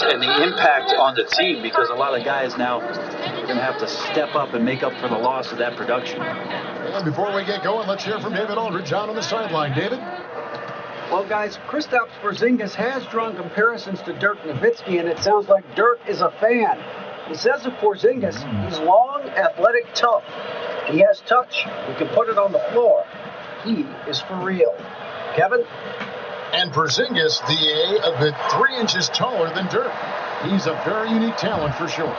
and the impact on the team, because a lot of guys now are going to have to step up and make up for the loss of that production. And before we get going, let's hear from David Aldridge out on the sideline. David? Well, guys, Kristaps Porzingis has drawn comparisons to Dirk Nowitzki, and it sounds like Dirk is a fan. He says of Porzingis, he's long, athletic, tough. He has touch. He can put it on the floor. He is for real. Kevin? And Porzingis, DA, a bit 3 inches taller than Dirk. He's a very unique talent for sure.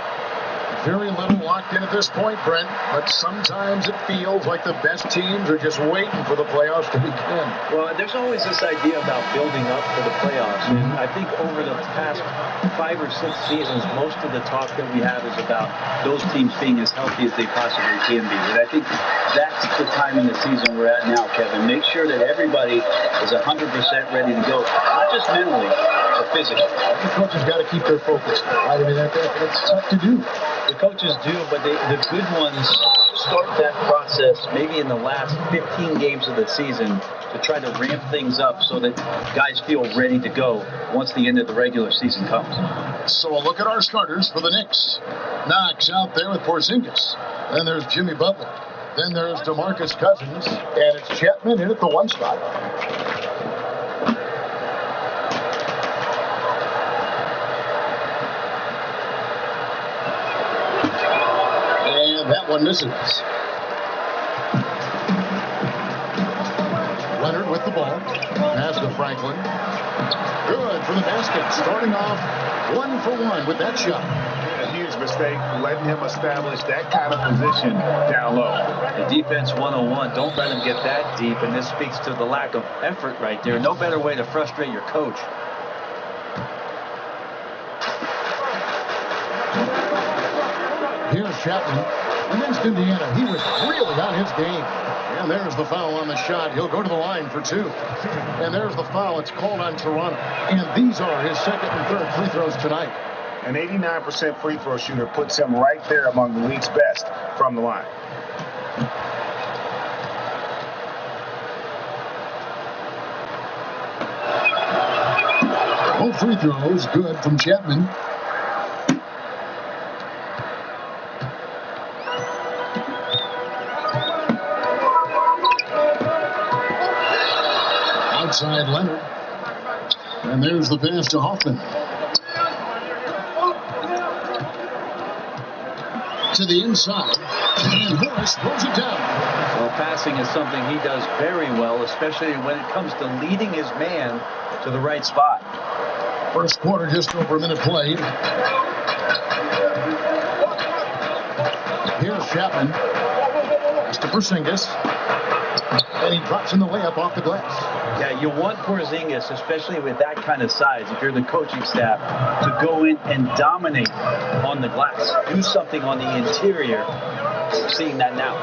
Very little locked in at this point, Brent, but sometimes it feels like the best teams are just waiting for the playoffs to begin. Well, there's always this idea about building up for the playoffs, and I think over the past 5 or 6 seasons, most of the talk that we have is about those teams being as healthy as they possibly can be. And I think that's the time in the season we're at now, Kevin. Make sure that everybody is 100% ready to go, not just mentally, but physically. The coaches got to keep their focus, right? I mean, that's tough to do. The coaches do, but the good ones start that process maybe in the last 15 games of the season to try to ramp things up so that guys feel ready to go once the end of the regular season comes. So a look at our starters for the Knicks. Knox out there with Porzingis. Then there's Jimmy Butler. Then there's DeMarcus Cousins. And it's Chapman in at the 1 spot. That one misses. Leonard with the ball. Pass to Franklin. Good for the basket. Starting off 1 for 1 with that shot. A huge mistake, letting him establish that kind of position down low. The defense 101. Don't let him get that deep, and this speaks to the lack of effort right there. No better way to frustrate your coach. Here's Chapman. Against Indiana, he was really on his game. And there's the foul on the shot. He'll go to the line for 2. And there's the foul. It's called on Toronto. And these are his second and third free throws tonight. An 89% free throw shooter puts him right there among the league's best from the line. Both free throws good from Chapman. Outside Leonard. And there's the pass to Hoffman. To the inside. And Morris throws it down. Well, passing is something he does very well, especially when it comes to leading his man to the right spot. First quarter, just over a minute played. Here's Chapman. Pass to Porzingis. And he drops in the layup off the glass. Yeah, you want Porzingis, especially with that kind of size, if you're the coaching staff, to go in and dominate on the glass. Do something on the interior. We're seeing that now.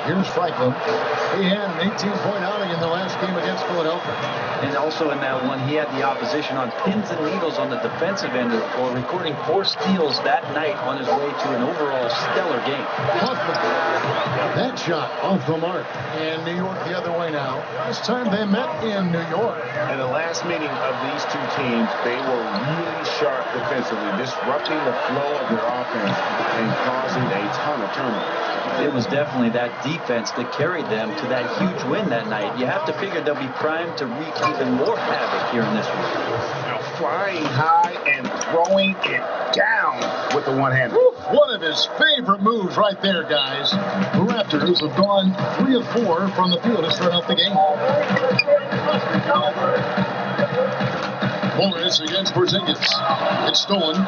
Here's Franklin. He had an 18-point outing in the last game against Philadelphia. And also in that one, he had the opposition on pins and needles on the defensive end of the floor, recording 4 steals that night on his way to an overall stellar game. That shot off the mark. And New York the other way now. This time they met in New York. In the last meeting of these two teams, they were really sharp defensively, disrupting the flow of their offense and causing a ton of turnovers. It was definitely that defense that carried them to that huge win that night. You have to figure they'll be primed to wreak even more havoc here in this one. Now flying high and throwing it down with the one-hander. One of his favorite moves right there, guys. The Raptors have gone 3 of 4 from the field to start out the game. Morris against Porzingis. It's stolen.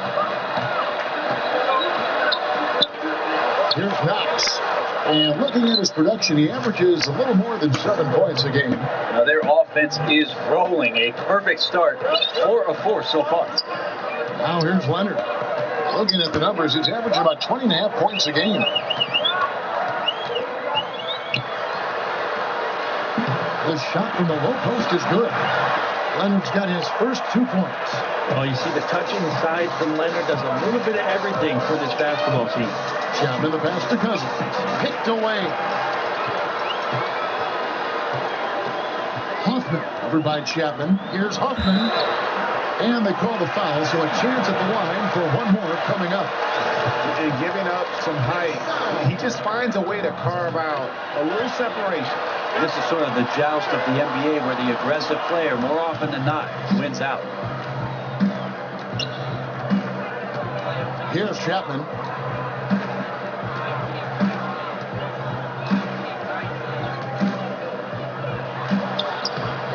Here's Knox. And looking at his production, he averages a little more than 7 points a game. Now their offense is rolling. A perfect start. 4 of 4 so far. Now here's Leonard. Looking at the numbers, he's averaging about 20.5 points a game. The shot from the low post is good. Leonard's got his first 2 points. Well, you see the touching side from Leonard does a little bit of everything for this basketball team. Chapman the pass to Cousins. Picked away. Hoffman over by Chapman. Here's Hoffman. And they call the foul, so a chance at the line for one more coming up. And giving up some height, he just finds a way to carve out a little separation. This is sort of the joust of the NBA where the aggressive player, more often than not, wins out. Here's Chapman.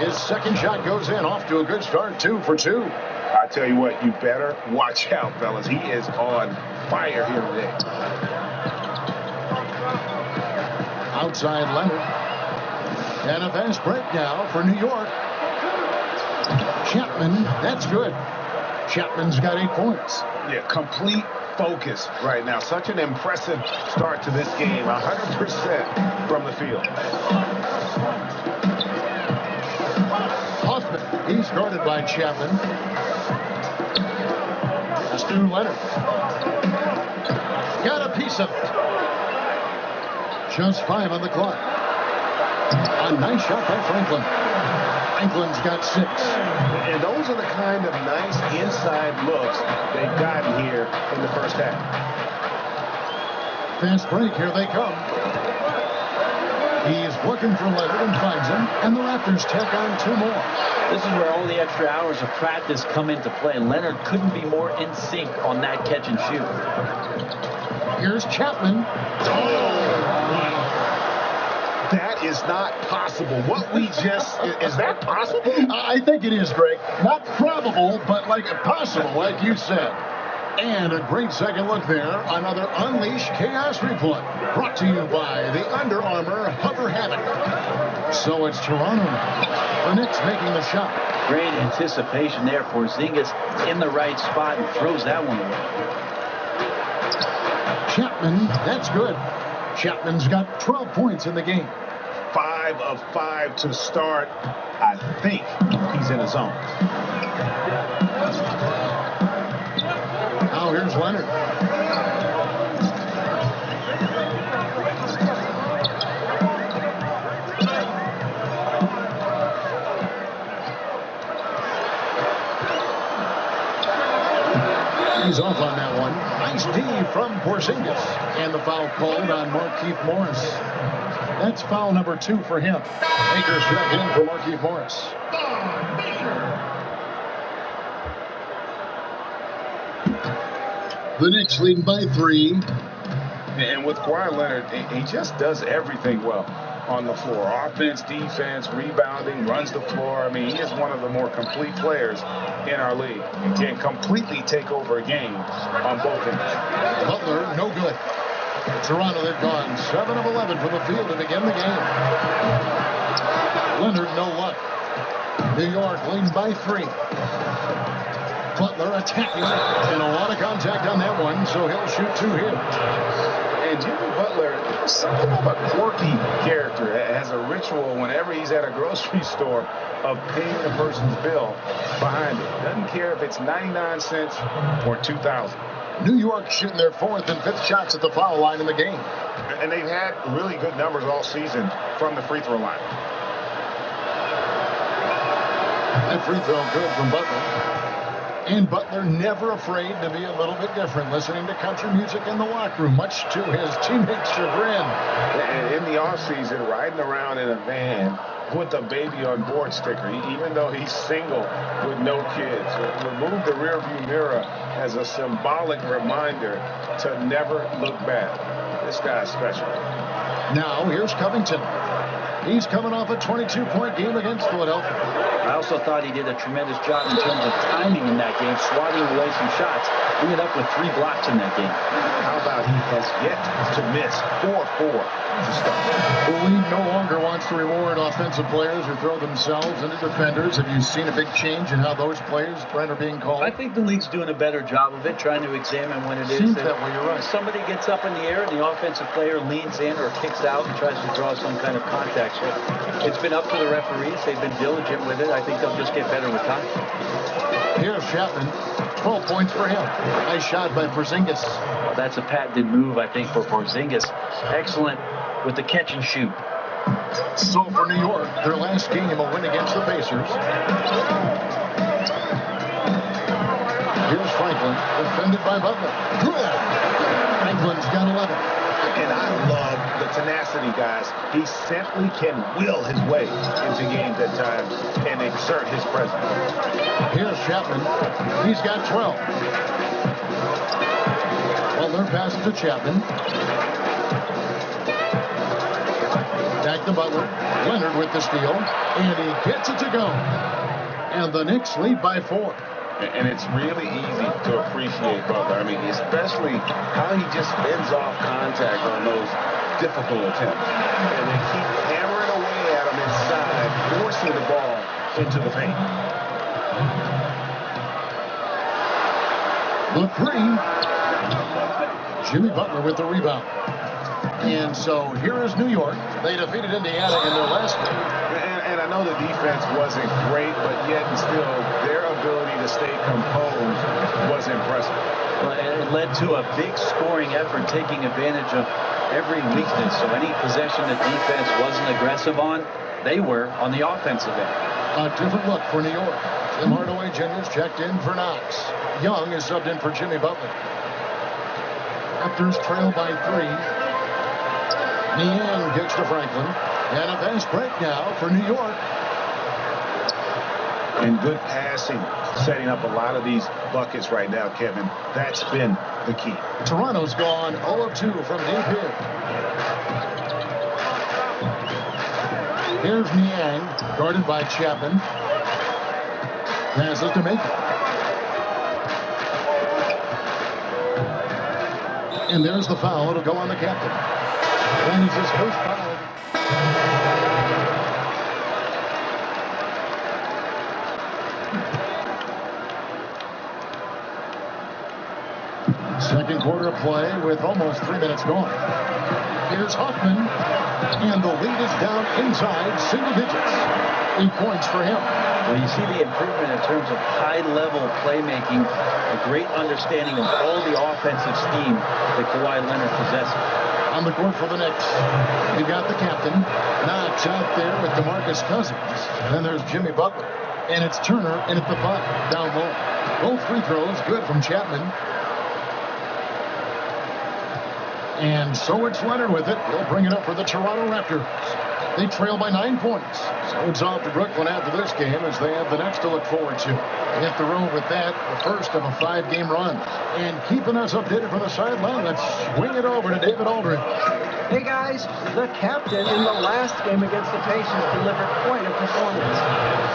His second shot goes in, off to a good start, 2 for 2. I tell you what, you better watch out, fellas. He is on fire here today. Outside Leonard. And a fast break now for New York. Chapman, that's good. Chapman's got 8 points. Yeah, complete focus right now. Such an impressive start to this game. 100% from the field. Hoffman, he's guarded by Chapman. Stu Leonard. Got a piece of it. Just 5 on the clock. A nice shot by Franklin. Franklin's got 6. And those are the kind of nice inside looks they've gotten here in the first half. Fast break, here they come. He's looking for Leonard and finds him, and the Raptors tack on 2 more. This is where all the extra hours of practice come into play. Leonard couldn't be more in sync on that catch and shoot. Here's Chapman. That is not possible. What we just, is that possible? I think it is, Greg. Not probable, but like possible, like you said. And a great second look there. Another Unleash Chaos replay. Brought to you by the Under Armour Hover Habit. So it's Toronto now. The Knicks making the shot. Great anticipation there for Porzingis in the right spot and throws that one away. Chapman, that's good. Chapman's got 12 points in the game. 5 of 5 to start. I think he's in his zone. Now here's Leonard. He's off on that one. Nice D from Porzingis. And the foul called on Markieff Morris. That's foul number 2 for him. Akers back in for Markieff Morris. The Knicks leading by 3. And with Kawhi Leonard, he just does everything well on the floor. Offense, defense, rebounding, runs the floor. I mean, he is one of the more complete players in our league. He can completely take over a game on both ends. Butler, no good. Toronto, they've gone 7 of 11 from the field to begin the game. Leonard, no luck. New York leading by 3. Butler attacking, and a lot of contact on that one, so he'll shoot 2 here. And Jimmy Butler, something of a quirky character, has a ritual whenever he's at a grocery store of paying the person's bill behind it. Doesn't care if it's 99 cents or 2,000. New York shooting their 4th and 5th shots at the foul line in the game. And they've had really good numbers all season from the free throw line. That free throw good from Butler. And Butler never afraid to be a little bit different, listening to country music in the locker room, much to his teammates' chagrin. In the offseason, riding around in a van with a baby on board sticker, even though he's single with no kids. Remove the rearview mirror as a symbolic reminder to never look back. This guy's special. Now, here's Covington. He's coming off a 22-point game against Philadelphia. I also thought he did a tremendous job in terms of timing in that game, swatting away some shots. We ended up with 3 blocks in that game. How about he has yet to miss 4-4 to start? The league no longer wants to reward offensive players who throw themselves into defenders. Have you seen a big change in how those plays, Brent, are being called? I think the league's doing a better job of it, trying to examine when it is. Seems that way, you're right. Somebody gets up in the air and the offensive player leans in or kicks out and tries to draw some kind of contact. So it's been up to the referees. They've been diligent with it. I think they'll just get better with time. Here's Chapman. 12 points for him. Nice shot by Porzingis. Well, that's a patented move, I think, for Porzingis. Excellent with the catch and shoot. So for New York, their last game, a win against the Pacers. Here's Franklin, defended by Butler. Franklin's got 11. And I love the tenacity, guys. He simply can will his way into games at times and exert his presence. Here's Chapman. He's got 12. Butler passes to Chapman. Back to Butler. Leonard with the steal. And he gets it to go. And the Knicks lead by 4. And it's really easy to appreciate Butler. I mean, especially how he just fends off contact on those difficult attempts. And they keep hammering away at him inside, forcing the ball into the paint. The three. Jimmy Butler with the rebound. And so here is New York. They defeated Indiana in their last game. And I know the defense wasn't great, but yet and still, their ability to stay composed was impressive. Well, it led to a big scoring effort, taking advantage of every weakness. So any possession the defense wasn't aggressive on, they were on the offensive end. A different look for New York. Tim Hardaway Jr. is checked in for Knox. Young is subbed in for Jimmy Butler. Raptors trail by 3. Niang gets to Franklin. And a fast break now for New York. And good passing, setting up a lot of these buckets right now, Kevin. That's been the key. Toronto's gone 0 of 2 from deep here. Here's Niang, guarded by Chapman. Passes to Macon. And there's the foul. It'll go on the captain. And he's his first foul. Second quarter of play with almost 3 minutes gone. Here's Hoffman. And the lead is down inside single digits. 8 points for him. Well, you see the improvement in terms of high-level playmaking, a great understanding of all the offensive scheme that Kawhi Leonard possesses. On the court for the Knicks, you got the captain. Knox out there with DeMarcus Cousins. Then there's Jimmy Butler. And it's Turner in at the 5, down low. Both free throws good from Chapman. And so it's Leonard with it. He'll bring it up for the Toronto Raptors. They trail by 9 points. So it's off to Brooklyn after this game as they have the next to look forward to. Hit the road with that, the first of a 5-game run. And keeping us updated from the sideline, let's swing it over to David Aldridge. Hey guys, the captain in the last game against the Pacers delivered quite a performance.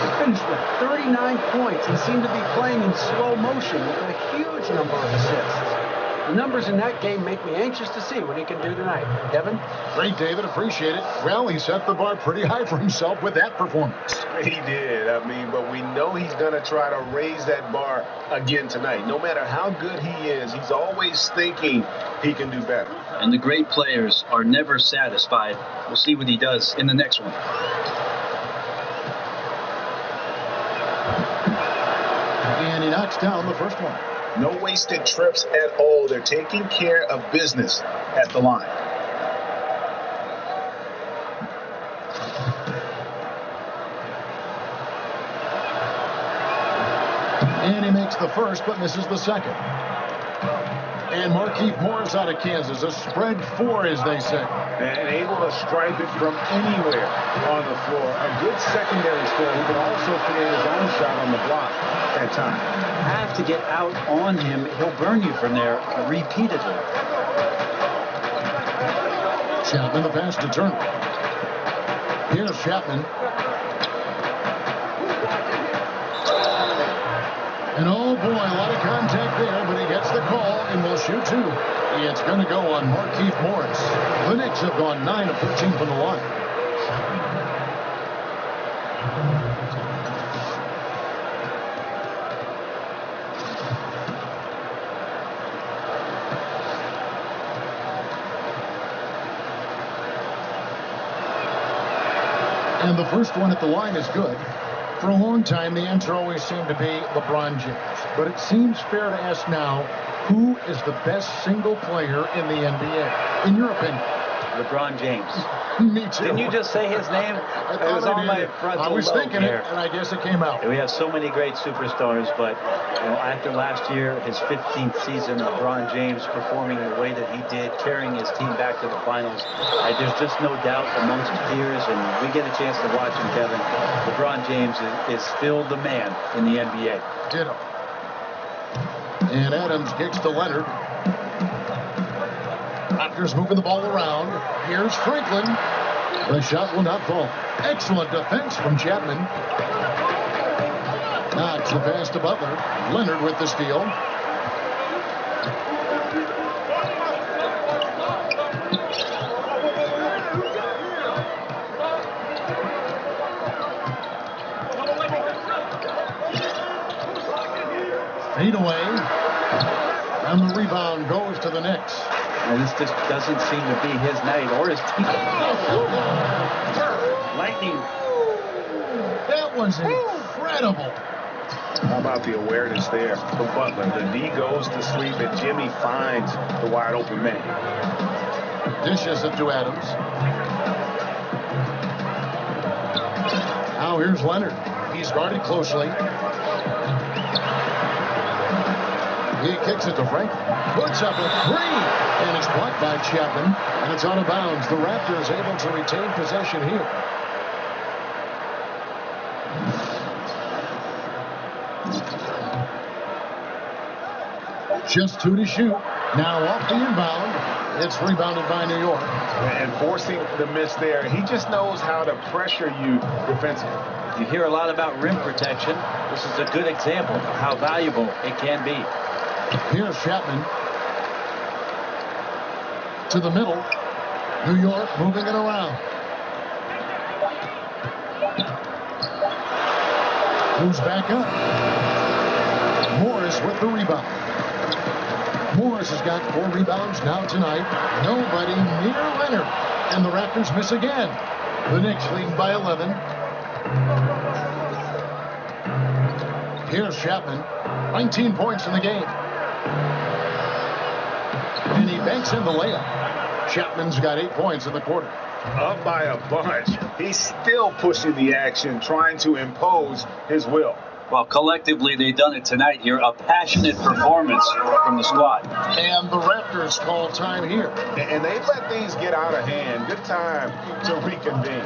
He finished with 39 points and seemed to be playing in slow motion with a huge number of assists. The numbers in that game make me anxious to see what he can do tonight. Kevin? Great, David. Appreciate it. Well, he set the bar pretty high for himself with that performance. He did. I mean, but we know he's going to try to raise that bar again tonight. No matter how good he is, he's always thinking he can do better. And the great players are never satisfied. We'll see what he does in the next one. And he knocks down the first one. No wasted trips at all. They're taking care of business at the line. And he makes the first, but misses the second. And Markieff Morris out of Kansas, a spread 4, as they say. And able to strike it from anywhere on the floor. A good secondary score. He can also create his own shot on the block at times. Have to get out on him. He'll burn you from there repeatedly. Chapman, the pass to Turner. Here's Chapman. And oh boy, a lot of contact there, but he gets the call and will shoot 2. It's going to go on Markieff Morris. The Knicks have gone 9 of 13 from the line. And the first one at the line is good. For a long time, the answer always seemed to be LeBron James. But it seems fair to ask now, who is the best single player in the NBA, in your opinion? LeBron James. Me too. Didn't you just say his name? I It was thought on my frontal I was lobe thinking there. it, and I guess it came out. We have so many great superstars, but after last year, his 15th season, LeBron James performing the way that he did, carrying his team back to the finals, there's just no doubt amongst peers, and we get a chance to watch him, Kevin. LeBron James is still the man in the NBA. Ditto. And Adams kicks to Leonard. Raptors moving the ball around. Here's Franklin. The shot will not fall. Excellent defense from Chapman. Knocks the pass to Butler. Leonard with the steal. Fade away. And the rebound goes to the Knicks. And this just doesn't seem to be his night or his team. Lightning. That was incredible. How about the awareness there for Butler? The D goes to sleep and Jimmy finds the wide open man. Dishes it to Adams. Now here's Leonard. He's guarded closely. He kicks it to Franklin. Puts up a three. And it's blocked by Chapman. And it's out of bounds. The Raptors able to retain possession here. Just 2 to shoot. Now off the inbound. It's rebounded by New York. And forcing the miss there. He just knows how to pressure you defensively. You hear a lot about rim protection. This is a good example of how valuable it can be. Here's Chapman. To the middle. New York moving it around. Moves back up. Morris with the rebound. Morris has got 4 rebounds now tonight. Nobody near Leonard. And the Raptors miss again. The Knicks leading by 11. Here's Chapman. 19 points in the game. And he banks in the layup. Chapman's got 8 points in the quarter. Up by a bunch. He's still pushing the action, trying to impose his will. Well, collectively, they've done it tonight here. A passionate performance from the squad. And the Raptors call time here. And they let things get out of hand. Good time to reconvene.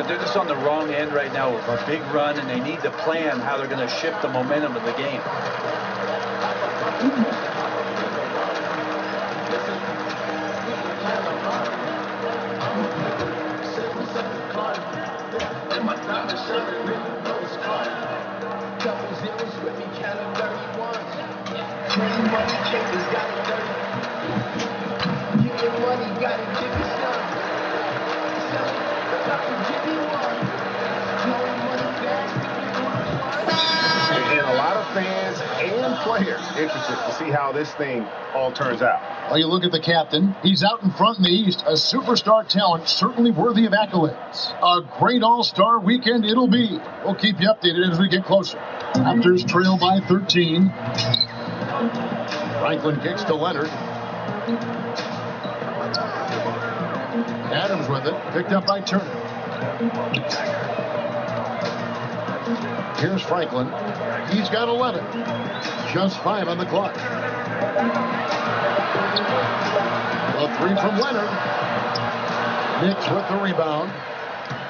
They're just on the wrong end right now with a big run, and they need to plan how they're going to shift the momentum of the game. And a lot of fans and players interested to see how this thing all turns out. Well, you look at the captain. He's out in front in the East. A superstar talent, certainly worthy of accolades. A great all-star weekend it'll be. We'll keep you updated as we get closer. Raptors trail by 13. Franklin kicks to Leonard. Adams with it. Picked up by Turner. Here's Franklin. He's got 11. Just 5 on the clock. A 3 from Leonard. Knicks with the rebound.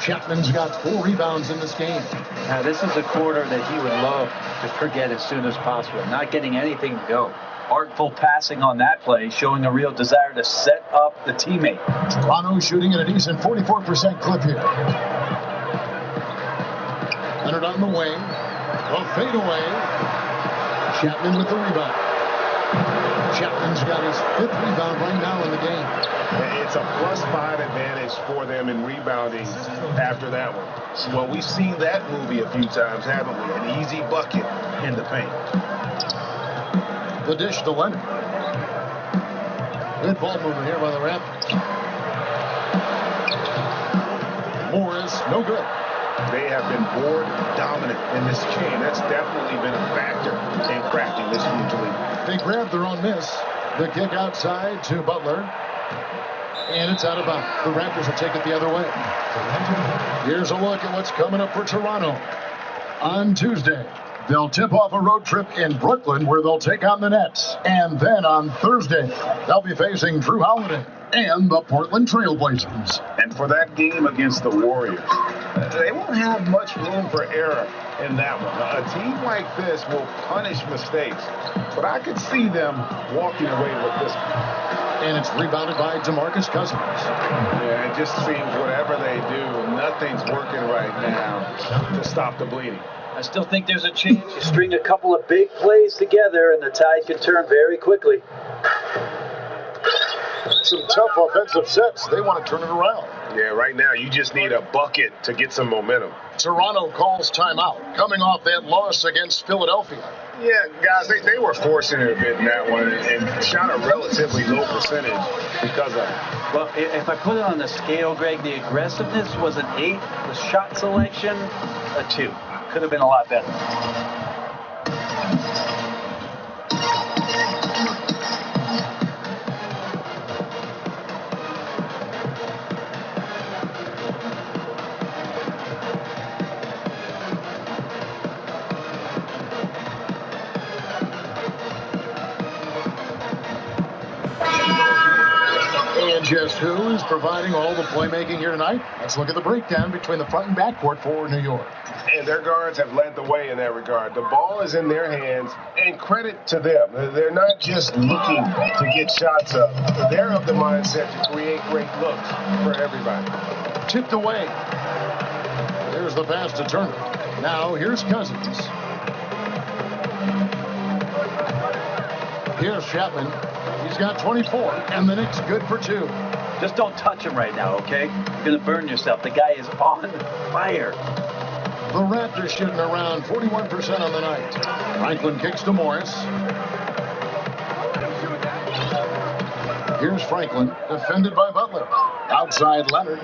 Chapman's got 4 rebounds in this game. Now, this is a quarter that he would love to forget as soon as possible. Not getting anything to go. Artful passing on that play, showing a real desire to set up the teammate. Toronto shooting at a decent 44% clip here. Leonard on the wing. A fadeaway. Chapman with the rebound. Chapman's got his 5th rebound right now in the game. It's a +5 advantage for them in rebounding after that one. Well, we've seen that movie a few times, haven't we? An easy bucket in the paint. The dish to Leonard. Good ball movement here by the Raptors. Morris, no good. They have been board dominant in this game. That's definitely been a factor in crafting this huge lead. They grabbed their own miss. The kick outside to Butler. And it's out of bounds. The Raptors will take it the other way. Here's a look at what's coming up for Toronto. On Tuesday, they'll tip off a road trip in Brooklyn where they'll take on the Nets. And then on Thursday, they'll be facing Drew Holiday and the Portland Trail Blazers. And for that game against the Warriors, they won't have much room for error in that one. A team like this will punish mistakes, but I could see them walking away with this one. And it's rebounded by DeMarcus Cousins. Yeah, it just seems whatever they do, nothing's working right now to stop the bleeding. I still think there's a chance. You string a couple of big plays together and the tide can turn very quickly. Some tough offensive sets. They want to turn it around. Yeah, right now you just need a bucket to get some momentum. Toronto calls timeout, coming off that loss against Philadelphia. Yeah, guys, they were forcing it a bit in that one and shot a relatively low percentage because of it. Well, if I put it on the scale, Greg, the aggressiveness was an 8. The shot selection, a 2. Could have been a lot better. And just who is providing all the playmaking here tonight? Let's look at the breakdown between the front and backcourt for New York. And their guards have led the way in that regard. The ball is in their hands, and credit to them. They're not just looking to get shots up. They're of the mindset to create great looks for everybody. Tipped away. There's the pass to Turner. Now here's Cousins. Here's Chapman. He's got 24, and the Knicks good for 2. Just don't touch him right now, okay? You're going to burn yourself. The guy is on fire. The Raptors shooting around 41% on the night. Franklin kicks to Morris. Here's Franklin, defended by Butler. Outside Leonard.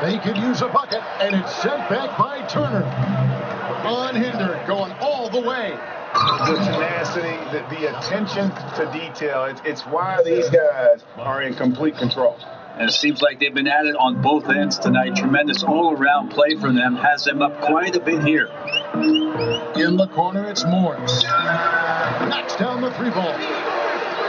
They could use a bucket, and it's sent back by Turner. Unhindered, going all the way. The tenacity, the attention to detail, it's why these guys are in complete control. And it seems like they've been at it on both ends tonight. Tremendous all-around play from them. Has them up quite a bit here. In the corner, it's Morris. Knocks down the 3-ball.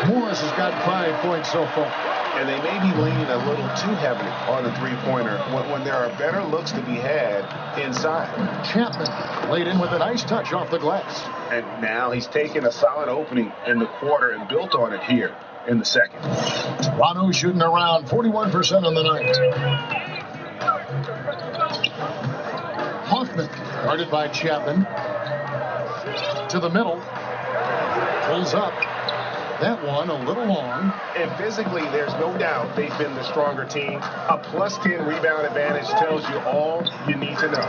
Morris has got 5 points so far. And they may be leaning a little too heavily on the three-pointer when there are better looks to be had inside. Chapman laid in with a nice touch off the glass. And now he's taken a solid opening in the quarter and built on it here in the second. Toronto shooting around 41% on the night. Hoffman, guarded by Chapman. To the middle. Pulls up. That one a little long. And physically, there's no doubt they've been the stronger team. A +10 rebound advantage tells you all you need to know.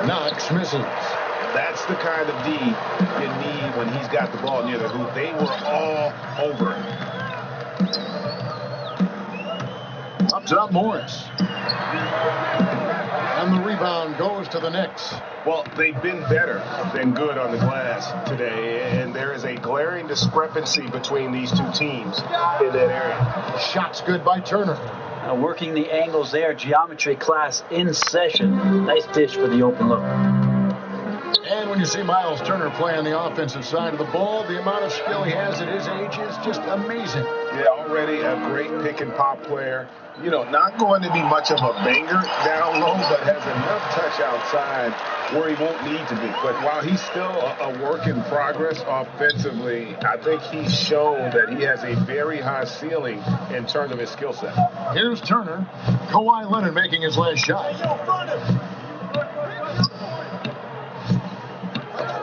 Knox misses. That's the kind of D you need when he's got the ball near the hoop. They were all over it. Up top, Morris. And the rebound goes to the Knicks. Well, they've been better than good on the glass today, and there is a glaring discrepancy between these two teams in that area. Shots good by Turner. Working the angles there, geometry class in session. Nice dish for the open look. And when you see Miles Turner play on the offensive side of the ball, the amount of skill he has at his age is just amazing. Yeah, already a great pick and pop player. You know, not going to be much of a banger down low, but has enough touch outside where he won't need to be. But while he's still a work in progress offensively, I think he's shown that he has a very high ceiling in terms of his skill set. Here's Turner. Kawhi Leonard making his last shot.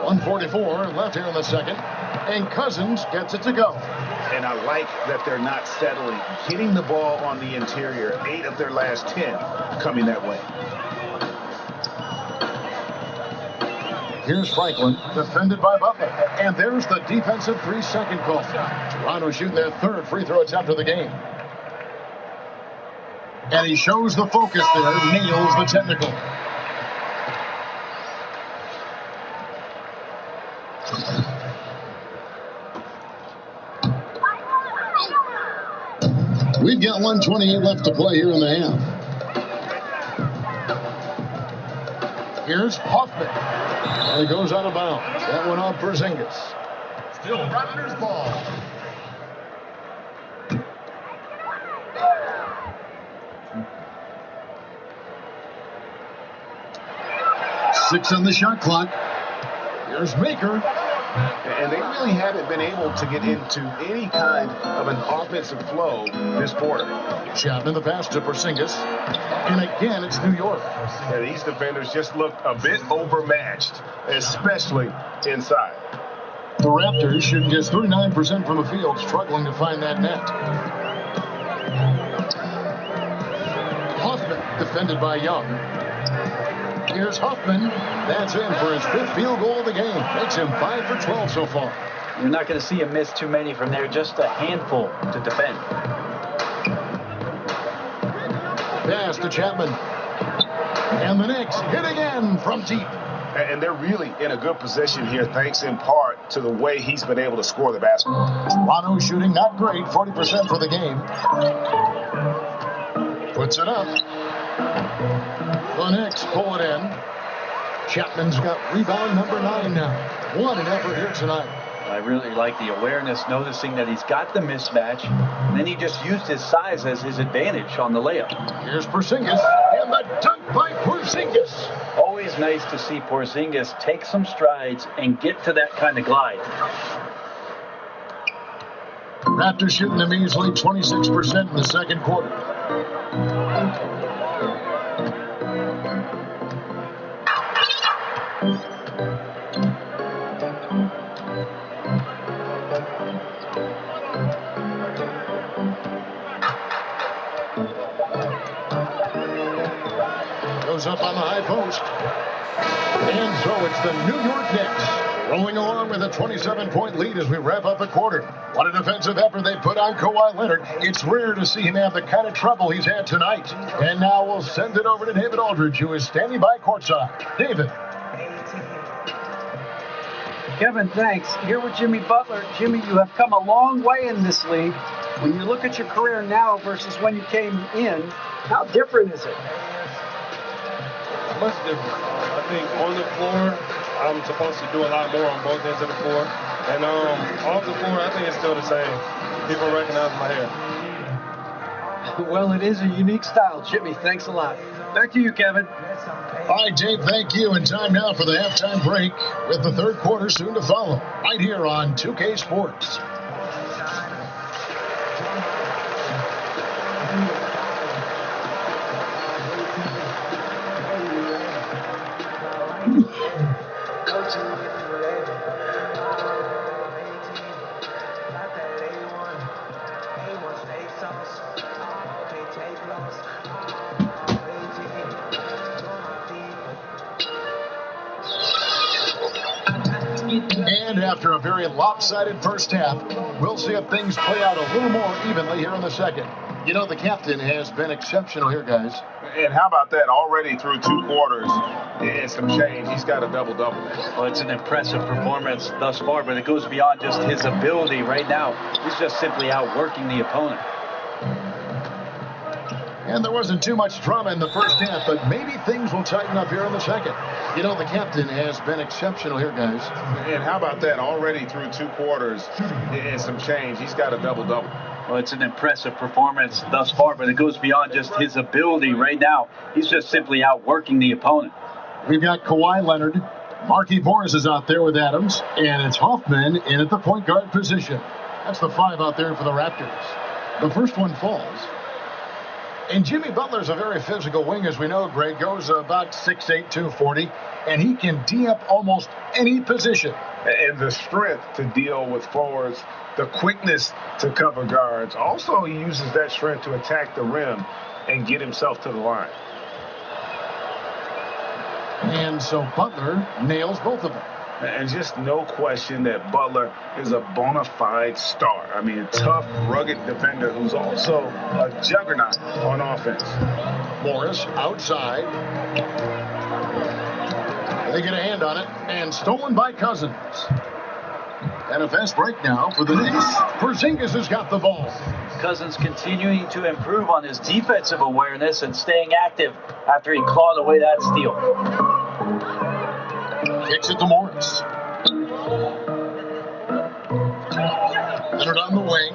1:44 left here in the second. And Cousins gets it to go. And I like that they're not settling. Hitting the ball on the interior, 8 of their last 10 coming that way. Here's Franklin, defended by Butler. And there's the defensive 3-second call. Toronto shooting their 3rd free throw attempt of the game. And he shows the focus there, nails the technical. We've got 1:28 left to play here in the half. Here's Hoffman. And it goes out of bounds. That one off Porzingis. Still Raptors ball. 6 on the shot clock. Here's Maker. And they really haven't been able to get into any kind of an offensive flow this quarter. Chapman the pass to Porzingis. And again, it's New York. And these defenders just look a bit overmatched, especially inside. The Raptors shooting just 39% from the field, struggling to find that net. Hoffman defended by Young. Here's Hoffman. That's in for his 5th field goal of the game. Makes him 5 for 12 so far. You're not going to see him miss too many from there. Just a handful to defend. Pass to Chapman. And the Knicks hit again from deep. And they're really in a good position here, thanks in part to the way he's been able to score the basketball. Toronto shooting not great, 40% for the game. Puts it up. The Knicks pull it in. Chapman's got rebound number 9 now. What an effort here tonight. I really like the awareness, noticing that he's got the mismatch. And then he just used his size as his advantage on the layup. Here's Porzingis. And the dunk by Porzingis. Always nice to see Porzingis take some strides and get to that kind of glide. Raptors shooting a measly 26% in the second quarter. Goes up on the high post. And so it's the New York Knicks rolling along with a 27-point lead as we wrap up the quarter. What a defensive effort they put on Kawhi Leonard. It's rare to see him have the kind of trouble he's had tonight. And now we'll send it over to David Aldridge, who is standing by courtside. David. Kevin, thanks. Here with Jimmy Butler. Jimmy, you have come a long way in this league. When you look at your career now versus when you came in, how different is it? Much different. I think on the floor, I'm supposed to do a lot more on both ends of the floor. And off the floor, I think it's still the same. People recognize my hair. Well, it is a unique style, Jimmy. Thanks a lot. Back to you, Kevin. All right, Dave, thank you. And time now for the halftime break with the third quarter soon to follow. Right here on 2K Sports. And after a very lopsided first half, we'll see if things play out a little more evenly here in the second. You know, the captain has been exceptional here, guys. And how about that? Already through 2 quarters and some change, he's got a double-double. Well, it's an impressive performance thus far, but it goes beyond just his ability right now. He's just simply outworking the opponent. And there wasn't too much drama in the first half, but maybe things will tighten up here in the second. You know, the captain has been exceptional here, guys. And how about that? Already through 2 quarters and some change, he's got a double-double. Well, it's an impressive performance thus far, but it goes beyond just his ability right now. He's just simply outworking the opponent. We've got Kawhi Leonard. Markieff Morris is out there with Adams, and it's Hoffman in at the point guard position. That's the 5 out there for the Raptors. The first one falls. And Jimmy Butler's a very physical wing, as we know, Greg. Goes about 6'8", 240, and he can D up almost any position. And the strength to deal with forwards, the quickness to cover guards. Also, he uses that strength to attack the rim and get himself to the line. And so Butler nails both of them. And just no question that Butler is a bona fide star. I mean, a tough, rugged defender who's also a juggernaut on offense. Morris outside. They get a hand on it, and stolen by Cousins. And a fast break now for the Knicks. Porzingis has got the ball. Cousins continuing to improve on his defensive awareness and staying active after he clawed away that steal. Kicks it to Morris. Leonard on the wing.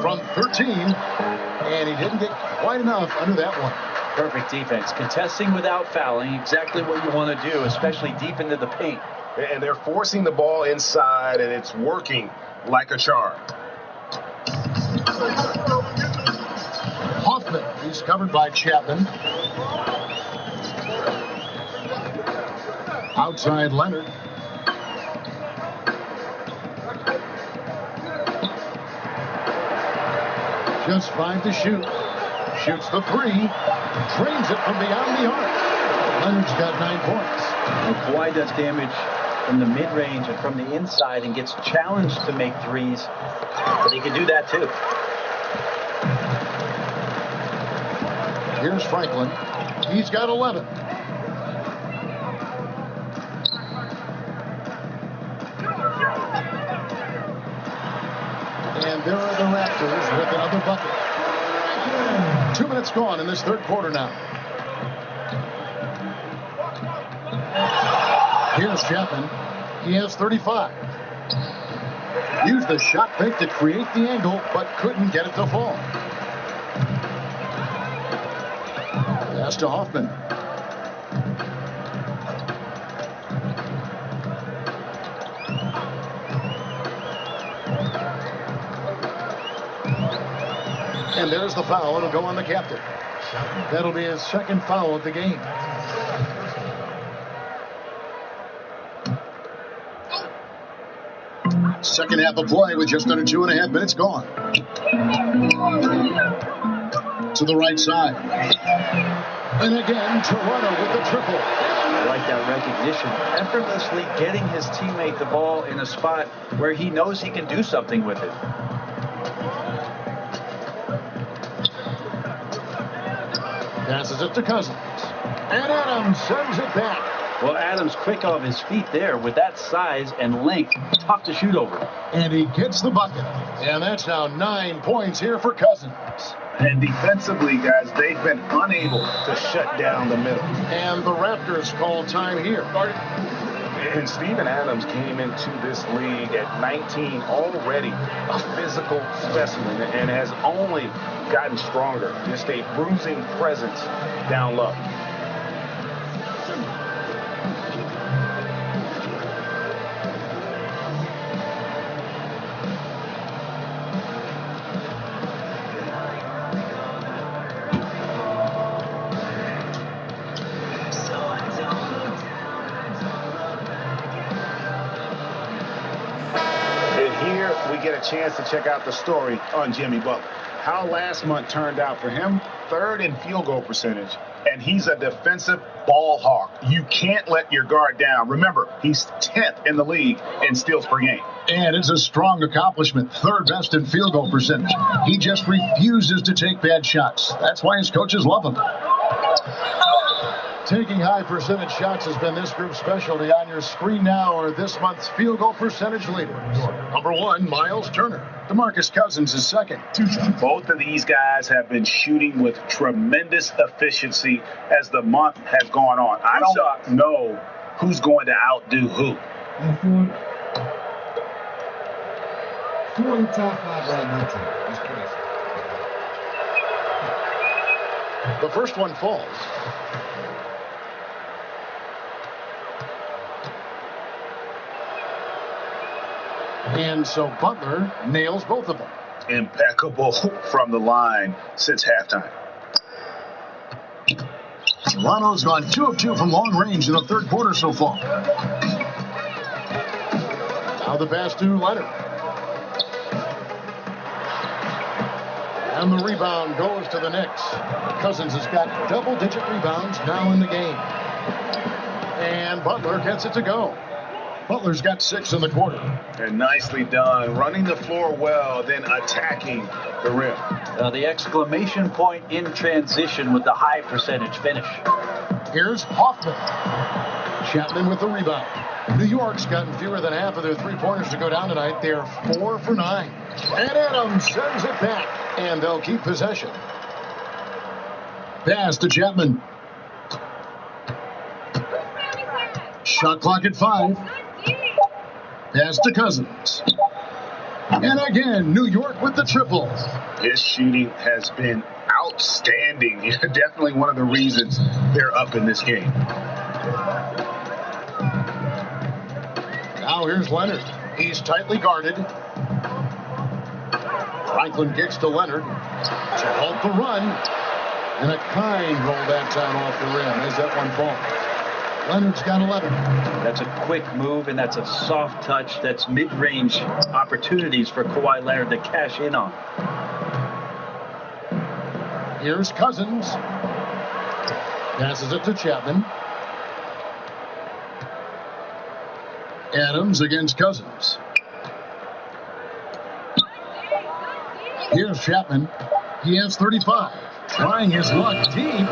From 13. And he didn't get quite enough under that one. Perfect defense. Contesting without fouling. Exactly what you want to do, especially deep into the paint. And they're forcing the ball inside, and it's working like a charm. Hoffman, he's covered by Chapman. Outside Leonard. Just 5 to shoot. Shoots the 3. Drains it from beyond the arc. Leonard's got 9 points. And Kawhi does damage from the mid-range and from the inside and gets challenged to make threes. But he can do that too. Here's Franklin. He's got 11. And there are the Raptors with another bucket. 2 minutes gone in this third quarter now. Here's Chapman. He has 35. Used the shot fake to create the angle, but couldn't get it to fall. Pass to Hoffman. And there's the foul. It'll go on the captain. That'll be his second foul of the game. Second half of play with just under 2.5 minutes gone. To the right side. And again, Toronto with the triple. I like that recognition. Effortlessly getting his teammate the ball in a spot where he knows he can do something with it. Passes it to Cousins. And Adams sends it back. Well, Adams quick off his feet there with that size and length. Tough to shoot over. And he gets the bucket. And that's now 9 points here for Cousins. And defensively, guys, they've been unable to shut down the middle. And the Raptors call time here. And Steven Adams came into this league at 19, already a physical specimen, and has only gotten stronger. Just a bruising presence down low. We get a chance to check out the story on Jimmy Butler. How last month turned out for him, 3rd in field goal percentage, and he's a defensive ball hawk. You can't let your guard down. Remember, he's 10th in the league in steals per game. And it's a strong accomplishment, 3rd best in field goal percentage. He just refuses to take bad shots. That's why his coaches love him. Taking high percentage shots has been this group's specialty. On your screen now are this month's field goal percentage leaders. Number 1, Miles Turner. DeMarcus Cousins is second. 2 shots. Both of these guys have been shooting with tremendous efficiency as the month has gone on. I don't know who's going to outdo who. Four in the top 5 right now. That's crazy. The first one falls. And so Butler nails both of them. Impeccable from the line since halftime. Toronto's gone 2 of 2 from long range in the third quarter so far. Now the pass to Leonard. And the rebound goes to the Knicks. Cousins has got double-digit rebounds now in the game. And Butler gets it to go. Butler's got 6 in the quarter. And nicely done. Running the floor well, then attacking the rim. The exclamation point in transition with the high percentage finish. Here's Hoffman. Chapman with the rebound. New York's gotten fewer than half of their three-pointers to go down tonight. They're 4 for 9. And Adams sends it back, and they'll keep possession. Pass to Chapman. Shot clock at 5. Pass to Cousins. And again, New York with the triple. His shooting has been outstanding. Definitely one of the reasons they're up in this game. Now here's Leonard. He's tightly guarded. Franklin kicks to Leonard to halt the run. And a kind roll that time off the rim as that one falls. Leonard's got 11. That's a quick move, and that's a soft touch. That's mid-range opportunities for Kawhi Leonard to cash in on. Here's Cousins. Passes it to Chapman. Adams against Cousins. Here's Chapman. He has 35. Trying his luck deep.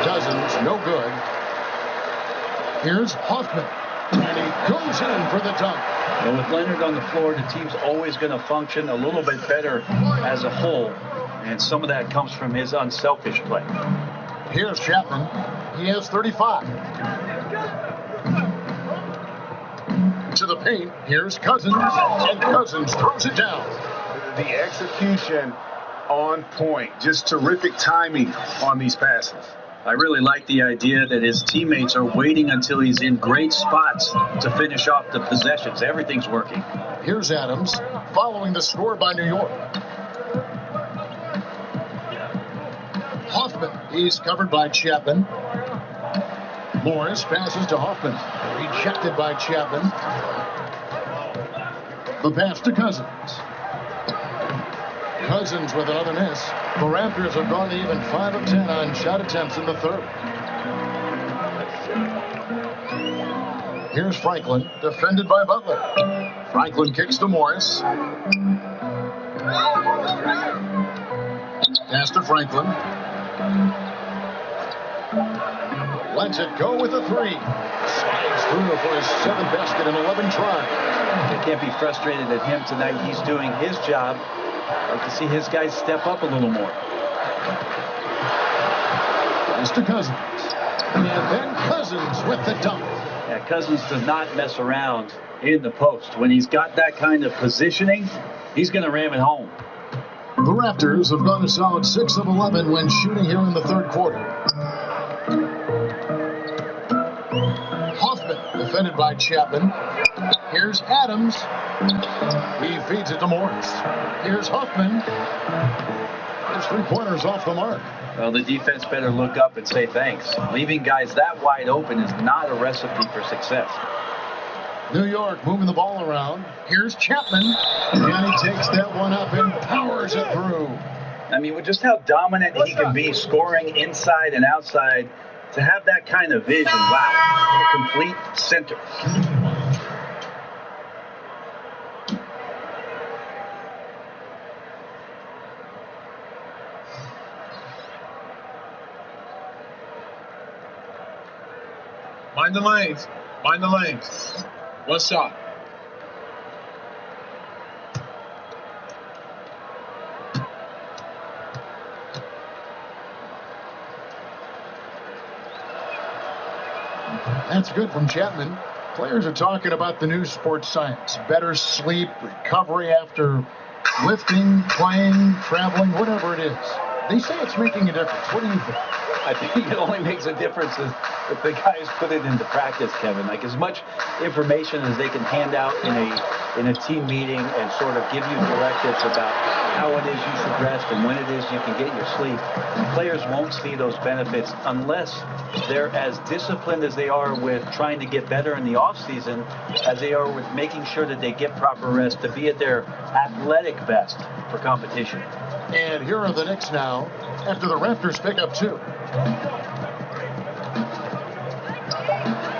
Cousins, no good. Here's Hoffman. And he goes in for the dunk. And with Leonard on the floor, the team's always going to function a little bit better as a whole. And some of that comes from his unselfish play. Here's Chapman. He has 35. To the paint. Here's Cousins. And Cousins throws it down. The execution on point. Just terrific timing on these passes. I really like the idea that his teammates are waiting until he's in great spots to finish off the possessions. Everything's working. Here's Adams following the score by New York. Hoffman, he's covered by Chapman. Morris passes to Hoffman. Rejected by Chapman. The pass to Cousins. Cousins with another miss. The Raptors have gone to even 5 of 10 on shot attempts in the third. Here's Franklin, defended by Butler. Franklin kicks to Morris. Pass to Franklin. Lets it go with a 3. Slides through for his 7th basket in 11 tries. They can't be frustrated at him tonight. He's doing his job. I'd like to see his guys step up a little more. Pass to Cousins. And then Cousins with the dunk. Yeah, Cousins does not mess around in the post. When he's got that kind of positioning, he's going to ram it home. The Raptors have gone a solid 6 of 11 when shooting here in the third quarter. Hoffman, defended by Chapman. Here's Adams. He feeds it to Morris. Here's Hoffman. His three-pointers off the mark. Well, the defense better look up and say thanks. Leaving guys that wide open is not a recipe for success. New York moving the ball around. Here's Chapman. And he takes that one up and powers it through. I mean, with just how dominant he can be scoring inside and outside, to have that kind of vision, wow, a complete center. Mind the lanes. Mind the lanes. One shot. That's good from Chapman. Players are talking about the new sports science. Better sleep, recovery after lifting, playing, traveling, whatever it is. They say it's making a difference. What do you think? I think it only makes a difference if the guys put it into practice, Kevin. Like, as much information as they can hand out in a team meeting and sort of give you directives about how it is you should rest and when it is you can get your sleep, players won't see those benefits unless they're as disciplined as they are with trying to get better in the offseason as they are with making sure that they get proper rest to be at their athletic best for competition. And here are the Knicks now after the Raptors pick up 2.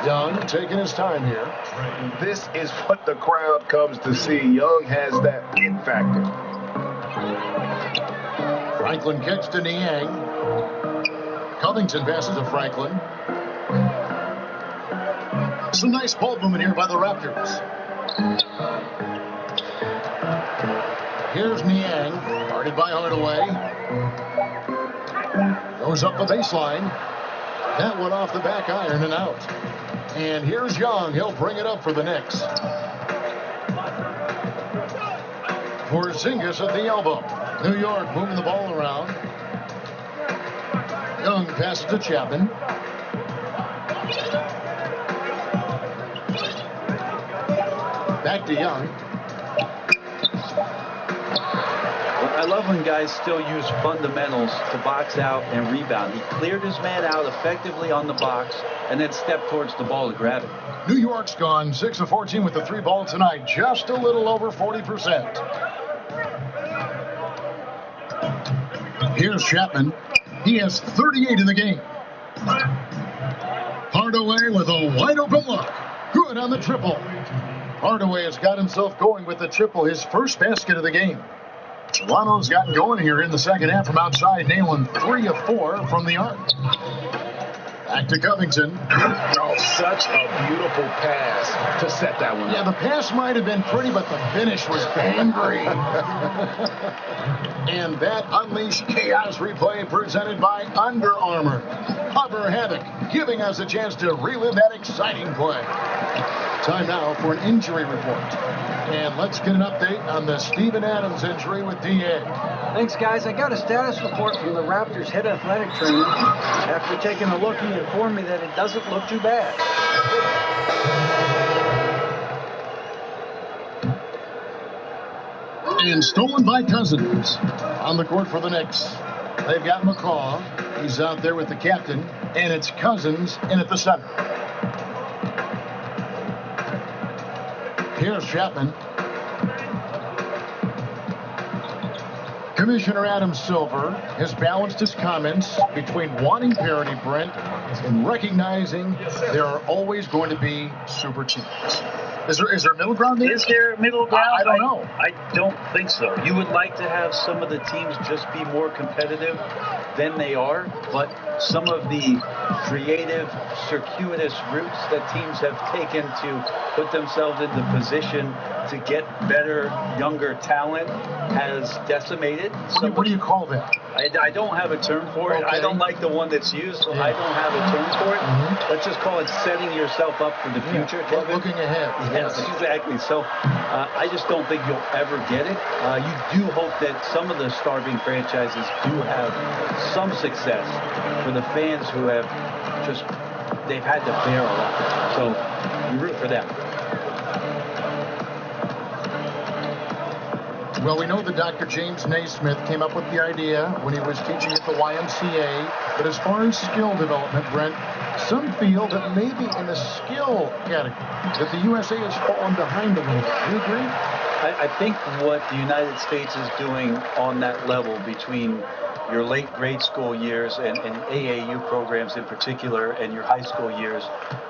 Young taking his time here. This is what the crowd comes to see. Young has that it factor. Franklin kicks to Niang. Covington passes to Franklin. Some nice ball movement here by the Raptors. Here's Niang, guarded by Hardaway. Goes up the baseline. That one off the back iron and out. And here's Young. He'll bring it up for the Knicks. Porzingis at the elbow. New York moving the ball around. Young passes to Chapman. Back to Young. I love when guys still use fundamentals to box out and rebound. He cleared his man out effectively on the box and then stepped towards the ball to grab it. New York's gone 6 of 14 with the 3 ball tonight, just a little over 40%. Here's Chapman. He has 38 in the game. Hardaway with a wide open look. Good on the triple. Hardaway has got himself going with the triple, his first basket of the game. Toronto's gotten going here in the second half from outside, nailing 3 of 4 from the arc. Back to Covington. Oh, such a beautiful pass to set that one up. Yeah, the pass might have been pretty, but the finish was angry. And that unleashed chaos replay presented by Under Armour. Hover Havoc, giving us a chance to relive that exciting play. Time now for an injury report. And let's get an update on the Steven Adams injury with DA. Thanks, guys. I got a status report from the Raptors head athletic trainer. After taking a look, he informed me that it doesn't look too bad. And stolen by Cousins. On the court for the Knicks. They've got McCaw. He's out there with the captain. And it's Cousins in at the center. Here's Chapman. Commissioner Adam Silver has balanced his comments between wanting parity, Brent, and recognizing there are always going to be super teams. Is there a middle ground there? Is there a middle ground? I don't know. I don't think so. You would like to have some of the teams just be more competitive than they are, but some of the creative, circuitous routes that teams have taken to put themselves in the position to get better, younger talent has decimated. What do you call that? I don't have a term for it. Okay. I don't like the one that's used, so I don't have a term for it. Let's just call it setting yourself up for the future. Kevin. Looking ahead. Yes, exactly. So I just don't think you'll ever get it. You do hope that some of the starving franchises do have some success for the fans who have just, they've had to bear a lot. So we root for them. Well, we know that Dr. James Naismith came up with the idea when he was teaching at the YMCA. But as far as skill development, Brent, some feel that maybe in the skill category that the USA has fallen behind a little bit. Do you agree? I think what the United States is doing on that level between your late grade school years and AAU programs in particular and your high school years,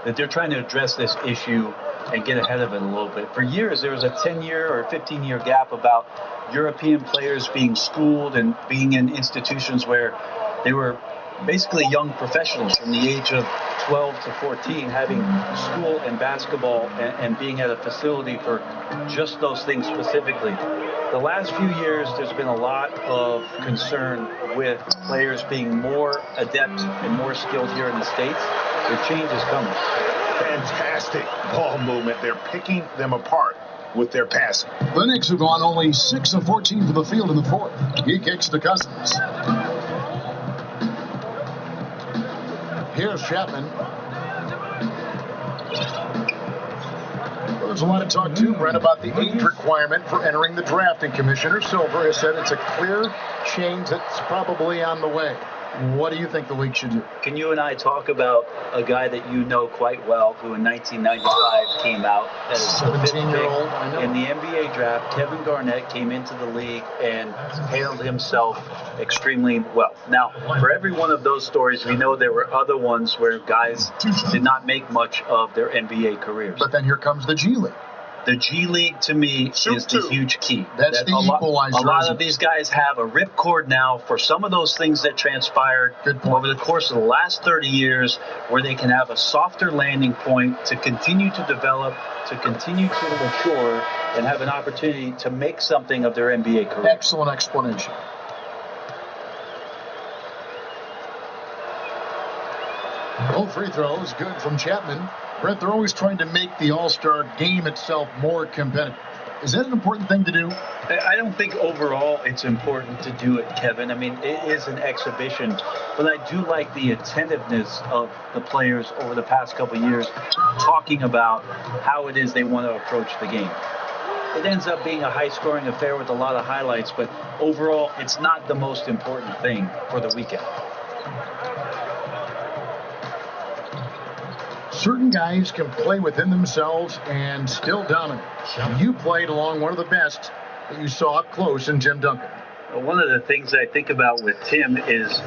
that they're trying to address this issue and get ahead of it a little bit. For years, there was a 10-year or 15-year gap about European players being schooled and being in institutions where they were basically young professionals from the age of 12 to 14 having school and basketball and being at a facility for just those things specifically. The last few years, there's been a lot of concern with players being more adept and more skilled here in the States. The change is coming. Fantastic ball movement. They're picking them apart with their passing. The Knicks have gone only 6 of 14 for the field in the fourth. He kicks to Cousins. Here's Chapman. Well, there's a lot of talk, too, Brent, about the age requirement for entering the draft, and Commissioner Silver has said it's a clear change that's probably on the way. What do you think the league should do? Can you and I talk about a guy that you know quite well who in 1995 came out as a 17-year-old in the NBA draft? Kevin Garnett came into the league and handled himself extremely well. Now, for every one of those stories, we know there were other ones where guys did not make much of their NBA careers. But then here comes the G League. The G League, to me, is the huge key. That's the equalizer. A lot of these guys have a ripcord now for some of those things that transpired over the course of the last 30 years, where they can have a softer landing point to continue to develop, to continue to mature, and have an opportunity to make something of their NBA career. Excellent explanation. Both free throws, good from Chapman. Brett, they're always trying to make the All-Star game itself more competitive. Is that an important thing to do? I don't think overall it's important to do it, Kevin. I mean, it is an exhibition, but I do like the attentiveness of the players over the past couple of years talking about how it is they want to approach the game. It ends up being a high-scoring affair with a lot of highlights, but overall, it's not the most important thing for the weekend. Certain guys can play within themselves and still dominate. You played along one of the best that you saw up close in Tim Duncan. One of the things I think about with Tim is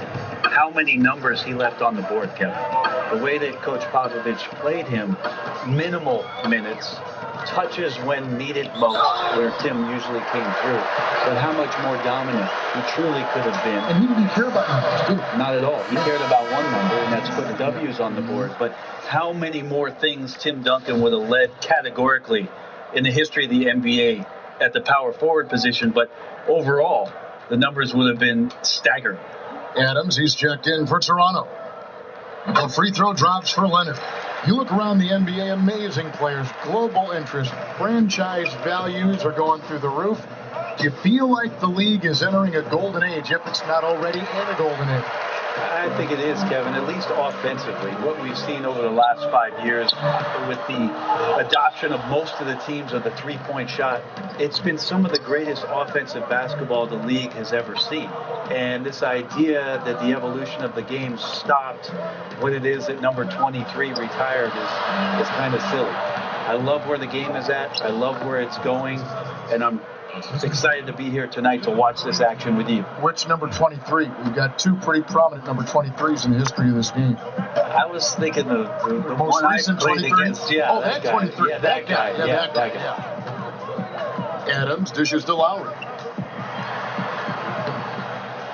how many numbers he left on the board, Kevin. The way that Coach Popovich played him, minimal minutes, touches when needed most, where Tim usually came through. But how much more dominant he truly could have been. And he didn't care about numbers, too. Not at all. He cared about one number, and that's putting W's on the board. But how many more things Tim Duncan would have led categorically in the history of the NBA at the power forward position, but overall, the numbers would have been staggering. Adams, he's checked in for Toronto. The free throw drops for Leonard. You look around the NBA, amazing players, global interest, franchise values are going through the roof. Do you feel like the league is entering a golden age, if it's not already in a golden age? I think it is, Kevin, at least offensively. What we've seen over the last 5 years with the adoption of most of the teams of the three-point shot, it's been some of the greatest offensive basketball the league has ever seen. And this idea that the evolution of the game stopped when it is that number 23 retired is kind of silly. I love where the game is at. I love where it's going. And I'm excited to be here tonight to watch this action with you. Which number 23? We've got two pretty prominent number 23s in the history of this game. I was thinking the most one recent I played 23? against. Yeah, oh, that 23. Yeah, that guy. Yeah, that guy. Adams dishes to Lowry.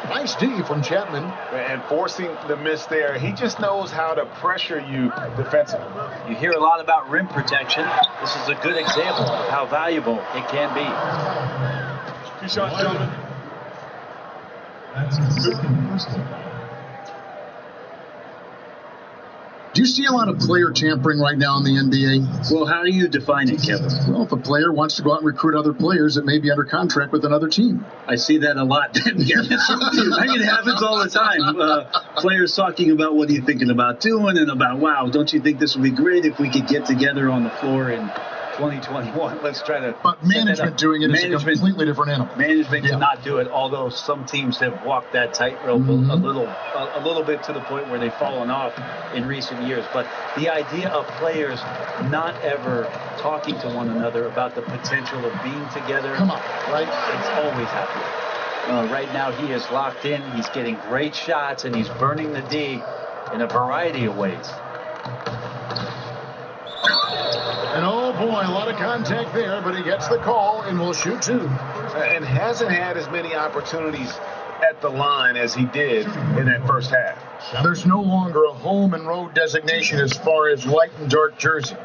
Nice D from Chapman. And forcing the miss there. He just knows how to pressure you defensively. You hear a lot about rim protection. This is a good example of how valuable it can be. Good shot, gentlemen. That's his second personal. Do you see a lot of player tampering right now in the NBA? Well, how do you define it, Kevin? Well, if a player wants to go out and recruit other players that may be under contract with another team. I see that a lot. I mean, it happens all the time. Players talking about what are you thinking about doing and about, wow, don't you think this would be great if we could get together on the floor in 2021? Let's try to. But management doing it is a completely different animal. Management cannot do it, although some teams have walked that tightrope a little bit to the point where they've fallen off in recent years. But the idea of players not ever talking to one another about the potential of being together, come on, right? It's always happening. Right now he is locked in. He's getting great shots, and he's burning the D in a variety of ways. And oh boy, a lot of contact there, but he gets the call and will shoot two. And hasn't had as many opportunities at the line as he did in that first half. There's no longer a home and road designation as far as light and dark jerseys.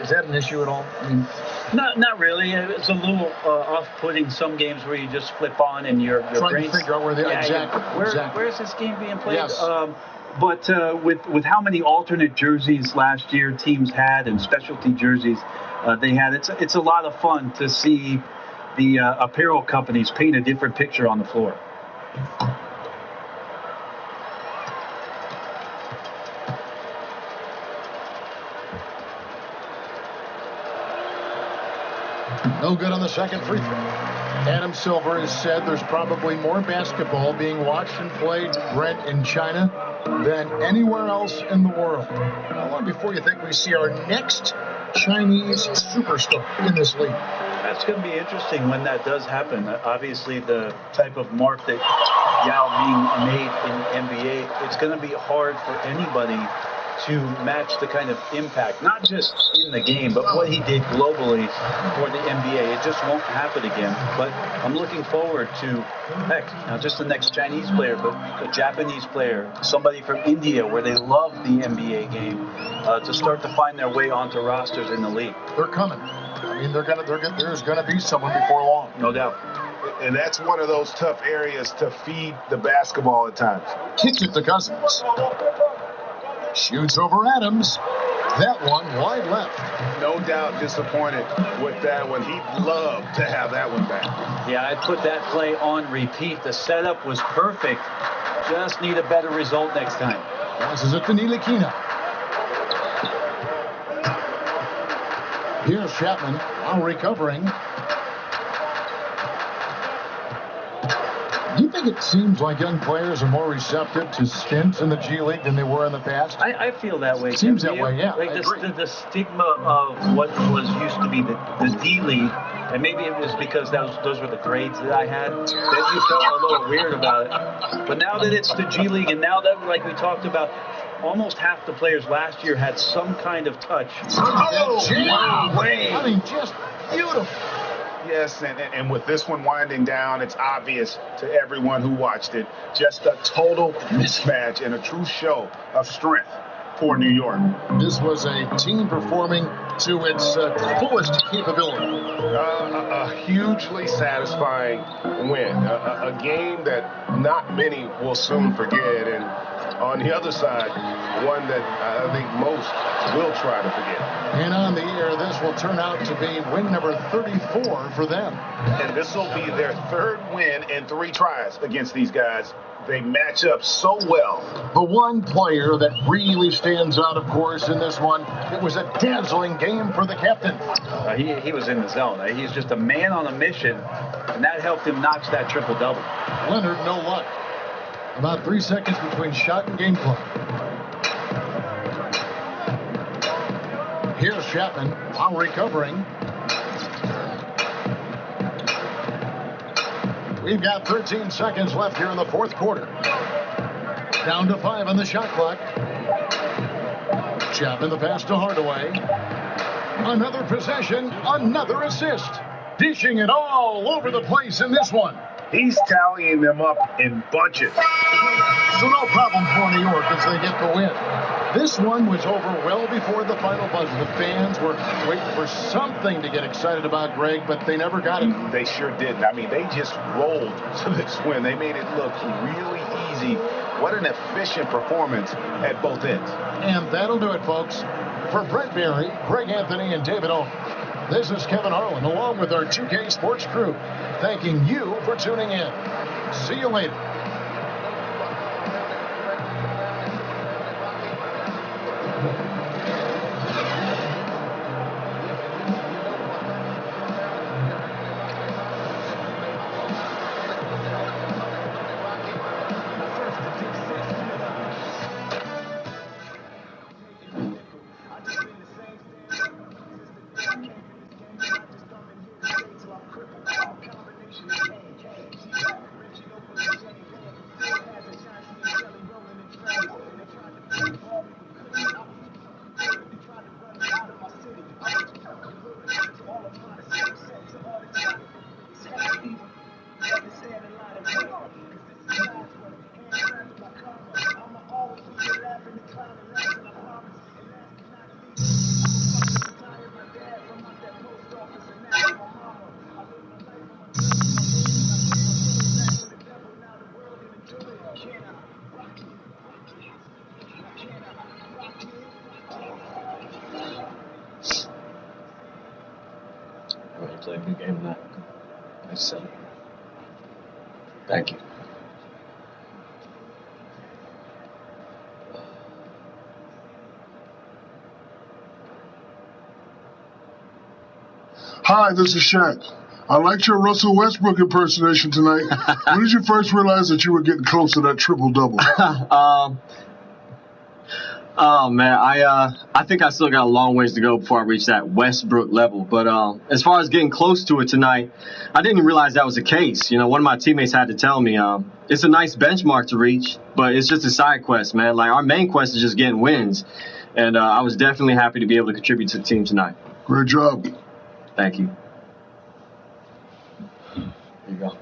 Is that an issue at all? I mean, not really. It's a little off-putting some games where you just flip on and your trying brain's to figure out where they exactly. Where's this game being played? Yes. But with how many alternate jerseys last year teams had and specialty jerseys they had, it's a lot of fun to see the apparel companies paint a different picture on the floor. No good on the second free throw. Adam Silver has said there's probably more basketball being watched and played, Brent, in China than anywhere else in the world. How long before you think we see our next Chinese superstar in this league? That's going to be interesting when that does happen. Obviously, the type of mark that Yao Ming made in NBA, it's going to be hard for anybody to match the kind of impact, not just in the game, but what he did globally for the NBA. It just won't happen again. But I'm looking forward to, heck, not just the next Chinese player, but a Japanese player, somebody from India where they love the NBA game, to start to find their way onto rosters in the league. They're coming. I mean, there's going to be someone before long. No doubt. And that's one of those tough areas to feed the basketball at times. Kicks it to Cousins. Shoots over Adams. That one wide left. No doubt disappointed with that one. He'd love to have that one back. Yeah, I put that play on repeat. The setup was perfect. Just need a better result next time. Passes it to Nilikina. Here's Chapman, now recovering. Do you think it seems like young players are more receptive to stints in the G League than they were in the past? I feel that way. Seems that way, yeah. Like the stigma of what was used to be the D League, and maybe it was because those were the grades that I had, that you felt a little weird about it. But now that it's the G League, and now that, like we talked about, almost half the players last year had some kind of touch. Oh, wow. I mean, just beautiful. Yes, and with this one winding down, it's obvious to everyone who watched it, just a total mismatch and a true show of strength for New York. This was a team performing to its fullest capability. A hugely satisfying win. A game that not many will soon forget. And on the other side, one that I think most will try to forget. And on the air, this will turn out to be win number 34 for them. And this will be their third win in 3 tries against these guys. They match up so well. The one player that really stands out, of course, in this one, it was a dazzling game for the captain. He was in the zone. He's just a man on a mission, and that helped him notch that triple-double. Leonard, no luck. About 3 seconds between shot and game clock. Here's Chapman, while recovering. We've got 13 seconds left here in the fourth quarter. Down to 5 on the shot clock. Chapman the pass to Hardaway. Another possession, another assist. Dishing it all over the place in this one. He's tallying them up in bunches. So no problem for New York as they get the win. This one was over well before the final buzzer. The fans were waiting for something to get excited about, Greg, but they never got it. They sure didn't. I mean, they just rolled to this win. They made it look really easy. What an efficient performance at both ends. And that'll do it, folks. For Brett Berry, Greg Anthony, and David Owen, this is Kevin Harlan, along with our 2K Sports crew, thanking you for tuning in. See you later. Played a good game tonight. Nice set. Thank you. Hi, this is Shaq. I liked your Russell Westbrook impersonation tonight. When did you first realize that you were getting close to that triple-double? Oh man, I think I still got a long ways to go before I reach that Westbrook level. But as far as getting close to it tonight, I didn't realize that was the case. You know, one of my teammates had to tell me it's a nice benchmark to reach, but it's just a side quest, man. Like our main quest is just getting wins, and I was definitely happy to be able to contribute to the team tonight. Great job. Thank you. There you go.